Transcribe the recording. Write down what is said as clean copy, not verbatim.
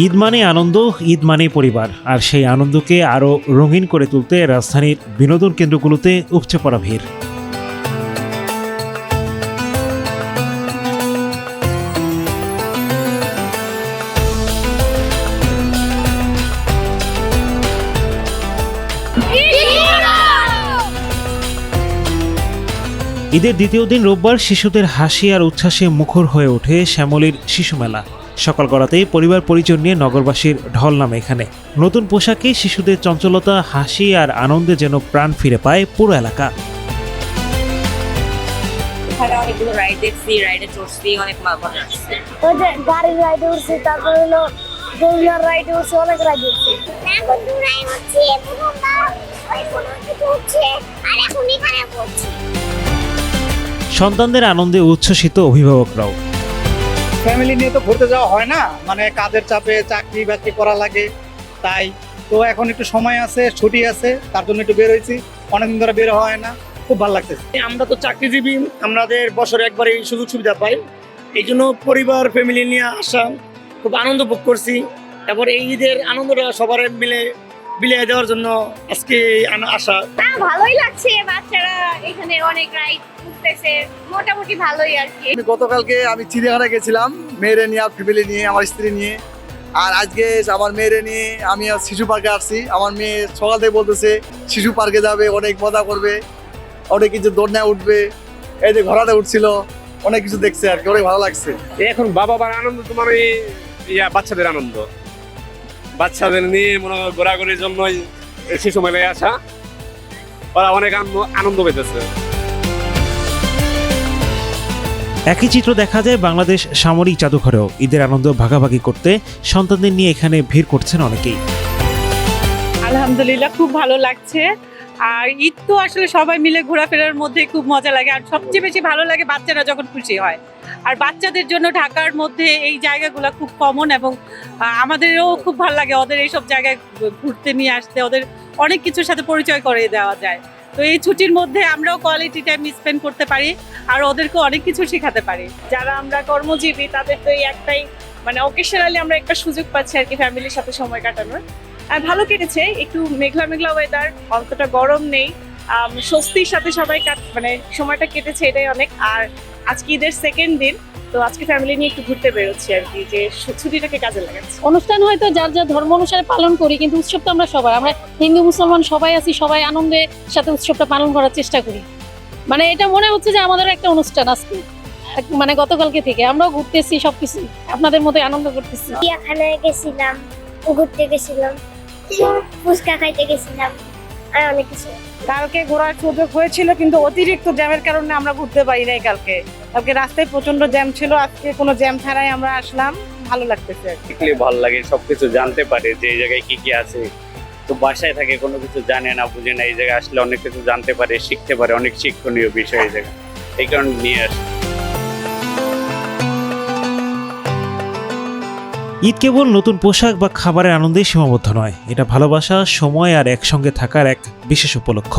ঈদ মানে আনন্দ, ঈদ মানে পরিবার, আর সেই আনন্দকে আরও রঙিন করে তুলতে রাজধানীর বিনোদন কেন্দ্রগুলোতে উপচে পড়া ভিড়। ঈদের দ্বিতীয় দিন রোববার শিশুদের হাসি আর উচ্ছ্বাসে মুখর হয়ে ওঠে শ্যামলীর শিশু মেলা। সকাল গড়াতেই পরিবার পরিজন নিয়ে নগরবাসীর ঢল নামে এখানে। নতুন পোশাকে শিশুদের চঞ্চলতা, হাসি আর আনন্দে যেন প্রাণ ফিরে পায় পুরো এলাকা। এখানে অনেকগুলো রাইড দেখছি, রাইডে চড়ছি, অনেক মজা আসছে। ওই যে গাড়ির রাইডে উঠছি, তারপর হলো দোলনার রাইডে উঠছি, অনেক রাইড উঠছি। এখন দূরাই হচ্ছে, ওই কোনো কিছু হচ্ছে, আর এখন এখানে পড়ছি। সন্তানদের আনন্দে উচ্ছ্বসিত অভিভাবকরাও। ফ্যামিলি নিয়ে তো ঘুরতে যাওয়া হয় না, মানে কাজের চাপে চাকরি বাকরি করা লাগে, তাই তো এখন একটু সময় আছে, ছুটি আছে, তার জন্য একটু বের হয়েছি। অনেকদিন ধরে বের হয় না, খুব ভালো লাগতেছে। আমরা তো চাকরিজীবী, আমাদের বছরে একবারই সুযোগ সুবিধা পাই, এই জন্য পরিবার ফ্যামিলি নিয়ে আসা, খুব আনন্দ ভোগ করছি। তারপর এই ঈদের আনন্দটা সবার মিলে বিলিয়ে দেওয়ার জন্য আজকে আসা। ভালোই লাগছে, বাচ্চারা এখানে অনেক রাইড উঠতেছে, মোটামুটি ভালোই আর কি। গতকালকে আমি চিড়িয়াখানা গেছিলাম মেয়েরে নিয়ে, ফ্যামিলি নিয়ে, আমার স্ত্রী নিয়ে। আর আজকে আমার মেয়েরে নিয়ে আমি শিশু পার্কে আসছি। আমার মেয়ে সকাল থেকে বলতেছে শিশু পার্কে যাবে, অনেক মজা করবে, অনেক কিছু দৌড়নায় উঠবে, এই যে ঘোড়াতে উঠছিল, অনেক কিছু দেখছে আর কি, অনেক ভালো লাগছে। এখন বাবা মার আনন্দ তোমার বাচ্চাদের আনন্দ, বাচ্চাদের নিয়ে মনে হয় ঘোরাঘুরির জন্যই শিশু মেলায় আসা, ওরা অনেক আনন্দ পেতেছে। একই চিত্র দেখা যায় বাংলাদেশ সামরিক জাদুঘরেও। ঈদের আনন্দ ভাগাভাগি করতে সন্তানদের নিয়ে এখানে ভিড় করছেন অনেকেই। আলহামদুলিল্লাহ, খুব ভালো লাগছে। আর ঈদ তো আসলে সবাই মিলে ঘোরাফেরার মধ্যে খুব মজা লাগে, আর সবচেয়ে বেশি ভালো লাগে বাচ্চারা যখন খুশি হয়। আর বাচ্চাদের জন্য ঢাকার মধ্যে এই জায়গাগুলো খুব কমন, এবং আমাদেরও খুব ভালো লাগে ওদের এইসব জায়গায় ঘুরতে নিয়ে আসতে, ওদের অনেক কিছুর সাথে পরিচয় করে দেওয়া যায়। তো এই ছুটির মধ্যে আমরাও কোয়ালিটি টাইম স্পেন্ড করতে পারি, আর ওদেরকে অনেক কিছু শেখাতে পারি। যারা আমরা কর্মজীবী তাদের তো এই একটাই, মানে অকেশনালি আমরা একটা সুযোগ পাচ্ছি আর কি ফ্যামিলির সাথে সময় কাটানোর। আর ভালো কেটেছে, একটু মেঘলা মেঘলা ওয়েদার, অতটা গরম নেই, স্বস্তির সাথে সবাই মানে সময়টা কেটেছে, এটাই অনেক। আর আজকে ঈদের সেকেন্ড দিন, তো আজকে ফ্যামিলি নিয়ে একটু ঘুরতে বেরোচ্ছি আর কি, যে ছুটিটাকে কাজে লাগাচ্ছি। অনুষ্ঠান হয়তো যার যার ধর্ম অনুসারে পালন করি, কিন্তু উৎসব তো আমরা সবাই, আমরা হিন্দু মুসলমান সবাই আছি, সবাই আনন্দের সাথে উৎসবটা পালন করার চেষ্টা করি। মানে এটা মনে হচ্ছে যে আমাদের একটা অনুষ্ঠান আজকে, মানে গতকালকে থেকে আমরাও ঘুরতেছি, সবকিছু আপনাদের মধ্যে আনন্দ করতেছি। চিড়িয়াখানায় গেছিলাম, ঘুরতে গেছিলাম, ফুচকা খাইতে গেছিলাম, আর অনেক কিছু। কালকে ঘোরার সুযোগ হয়েছিল, কিন্তু অতিরিক্ত জ্যামের কারণে আমরা ঘুরতে পারি নাই। কালকে রাস্তায় প্রচন্ড জ্যাম ছিল, আজকে কোনো জ্যাম ছাড়াই আমরা আসলাম, ভালো লাগতেছে। ভালো লাগে, সবকিছু জানতে পারে যে এই জায়গায় কি কি আছে। তো বাসায় থাকে কোনো কিছু জানে না, বুঝে না, এই জায়গায় আসলে অনেক কিছু জানতে পারে, শিখতে পারে, অনেক শিক্ষণীয় বিষয় এই জায়গায়, এই কারণে নিয়ে আসে। ঈদ কেবল নতুন পোশাক বা খাবারের আনন্দেই সীমাবদ্ধ নয়, এটা ভালোবাসা, সময় আর একসঙ্গে থাকার এক বিশেষ উপলক্ষ।